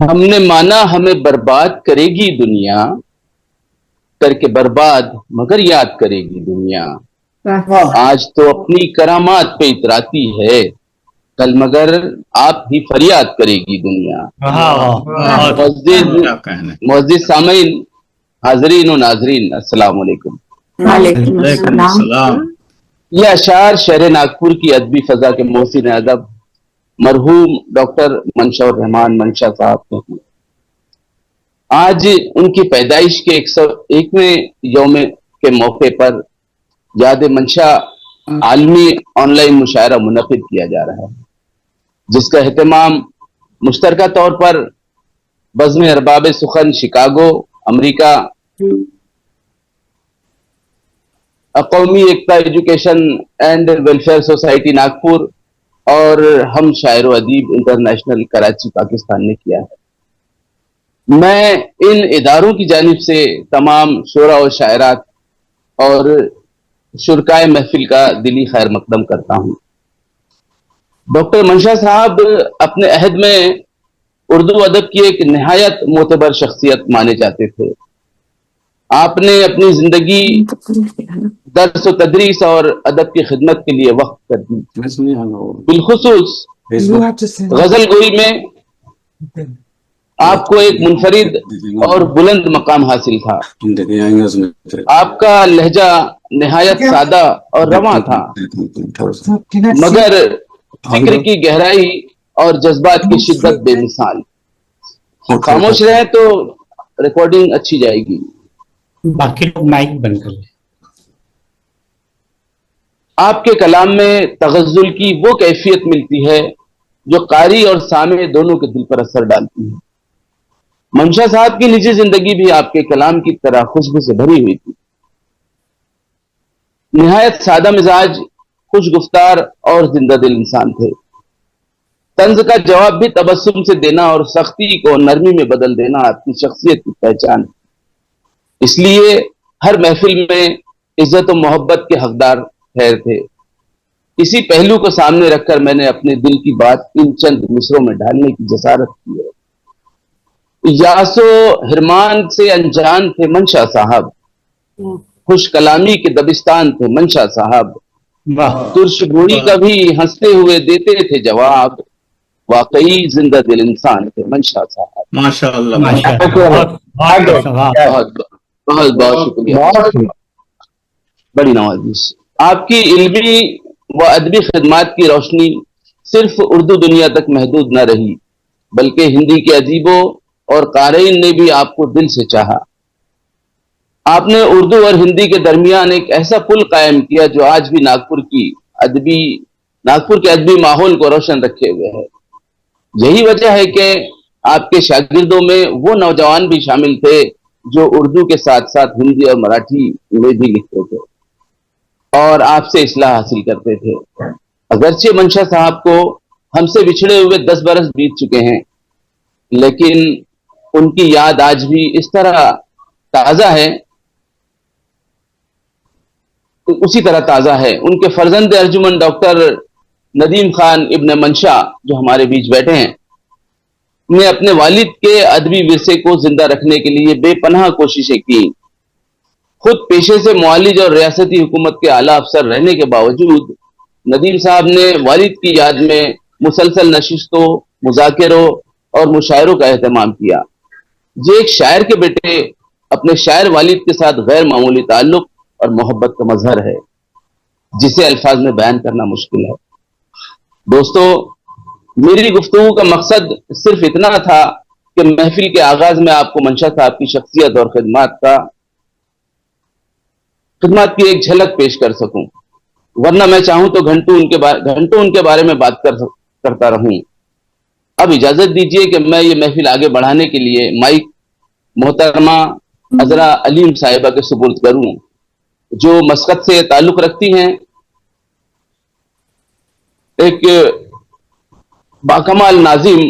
हमने माना हमें बर्बाद करेगी दुनिया, करके बर्बाद मगर याद करेगी दुनिया। आज तो अपनी करामात पे इतराती है, कल मगर आप ही फरियाद करेगी दुनिया। मुअज़्ज़िज़ सामीन, हाज़रीन व नाज़रीन, अस्सलाम वालेकुम। वालेकुम अस्सलाम। ये अशार शहर नागपुर की अदबी फजा के मोहसिन अदब मरहूम डॉक्टर मंशा रहमान मंशा साहब के हैं। आज उनकी पैदाइश के 101वें यौम के मौके पर याद मंशा आलमी ऑनलाइन मुशायरा मुनक़िद किया जा रहा है, जिसका एहतमाम मुश्तरका तौर पर बज़्म अरबाब सुखन शिकागो अमरीका, Qaumi Ekta education and welfare society Nagpur और हम शायर व अदीब इंटरनेशनल कराची पाकिस्तान ने किया है। मैं इन इदारों की जानिब से तमाम शोरा और शायरात और शुरकाए महफिल का दिली खैर मकदम करता हूँ। डॉक्टर मंशा साहब अपने अहद में उर्दू अदब की एक निहायत मोतबर शख्सियत माने जाते थे। आपने अपनी जिंदगी दर्स व तदरीस और अदब की खिदमत के लिए वक्त कर दी। बिलखुसूस गजल गोई में आपको एक मुनफरिद और बुलंद मकाम हासिल था। आपका लहजा निहायत सादा और रवां था, मगर फिक्र की गहराई और जज्बात की शिद्दत बेमिसाल। खामोश रहे तो रिकॉर्डिंग अच्छी जाएगी। बाकी लोग माइक बंद कर लें। आपके कलाम में तगज़्ज़ुल की वो कैफियत मिलती है जो कारी और सामे दोनों के दिल पर असर डालती है। मंशा साहब की निजी जिंदगी भी आपके कलाम की तरह खुशबू से भरी हुई थी। निहायत सादा मिजाज, खुश गुफ्तार और जिंदा दिल इंसान थे। तंज का जवाब भी तबस्सुम से देना और सख्ती को नरमी में बदल देना आपकी शख्सियत की पहचान है। इसलिए हर महफिल में इज्जत और मोहब्बत के हकदार ठहर थे। इसी पहलू को सामने रखकर मैंने अपने दिल की बात इन चंद मिसरों में ढालने की जसारत की है। यासो हिरमान से अनजान थे मंशा साहब, खुश कलामी के दबिस्तान थे मंशा साहब। तुर्श गोई का भी हंसते हुए देते थे जवाब, वाकई जिंदा दिल इंसान थे मंशा साहब। माशाअल्लाह। बहुत बहुत शुक्रिया, बड़ी नवाजिश। आपकी इल्मी व अदबी खिदमात की रोशनी सिर्फ उर्दू दुनिया तक महदूद न रही, बल्कि हिंदी के अजीबों और क़ारीन ने भी आपको दिल से चाहा। आपने उर्दू और हिंदी के दरमियान एक ऐसा पुल कायम किया जो आज भी नागपुर के अदबी माहौल को रोशन रखे हुए है। यही वजह है कि आपके शागिर्दों में वो नौजवान भी शामिल थे जो उर्दू के साथ साथ हिंदी और मराठी में भी लिखते थे और आपसे इस्लाह हासिल करते थे। अगरचे मंशा साहब को हमसे बिछड़े हुए 10 बरस बीत चुके हैं, लेकिन उनकी याद आज भी इस तरह ताजा है, उसी तरह ताजा है। उनके फर्जंद अर्जुमन डॉक्टर नदीम खान इब्न मंशा जो हमारे बीच बैठे हैं, ने अपने वालिद के अदबी विरसे को जिंदा रखने के लिए बेपनाह कोशिशें की। खुद पेशे से मुआलिज और रियासती हुकूमत के आला अफसर रहने के बावजूद नदीम साहब ने वालिद की याद में मुसलसल नशिस्तों, मुज़ाकिरों और मुशायरों का एहतमाम किया। ये एक शायर के बेटे अपने शायर वालिद के साथ गैर मामूली ताल्लुक और मोहब्बत का मजहर है, जिसे अल्फाज में बयान करना मुश्किल है। दोस्तों, मेरी गुफ्तगू का मकसद सिर्फ इतना था कि महफिल के आगाज में आपको मंशा साहब की शख्सियत और खिदमत की एक झलक पेश कर सकूं, वरना मैं चाहूं तो घंटों उनके बारे में बात करता रहूं। अब इजाजत दीजिए कि मैं ये महफिल आगे बढ़ाने के लिए माइक मोहतरमा अजरा अलीम साहिबा के सुपुर्द करूं, जो मस्कत से ताल्लुक रखती हैं। एक बाकमाल नाजिम,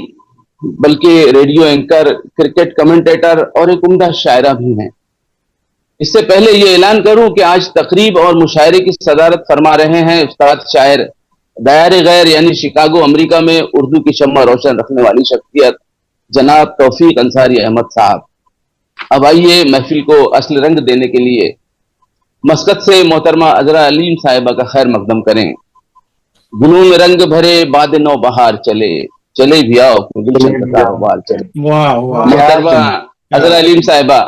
बल्कि रेडियो एंकर, क्रिकेट कमेंटेटर और एक उम्दा शायरा भी हैं। इससे पहले ये ऐलान करूं कि आज तकरीब और मुशायरे की सदारत फरमा रहे हैं उस्ताद शायर दायर गैर यानी शिकागो अमेरिका में उर्दू की शम्मा रोशन रखने वाली शख्सियत जनाब तौफीक अंसारी अहमद साहब। अब आइए महफिल को असल रंग देने के लिए मस्कत से मोहतरमा अजरा अलीम साहिबा का खैर मकदम करें। गुलों में रंग भरे बाद नौ बहार चले, चले भी आओ गुलशन का कारोबार चले। वाह वाह मोहतरमा अजरा अलीम साहिबा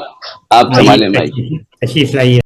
आप आइए संभालें भाई। तशरीफ लाइए।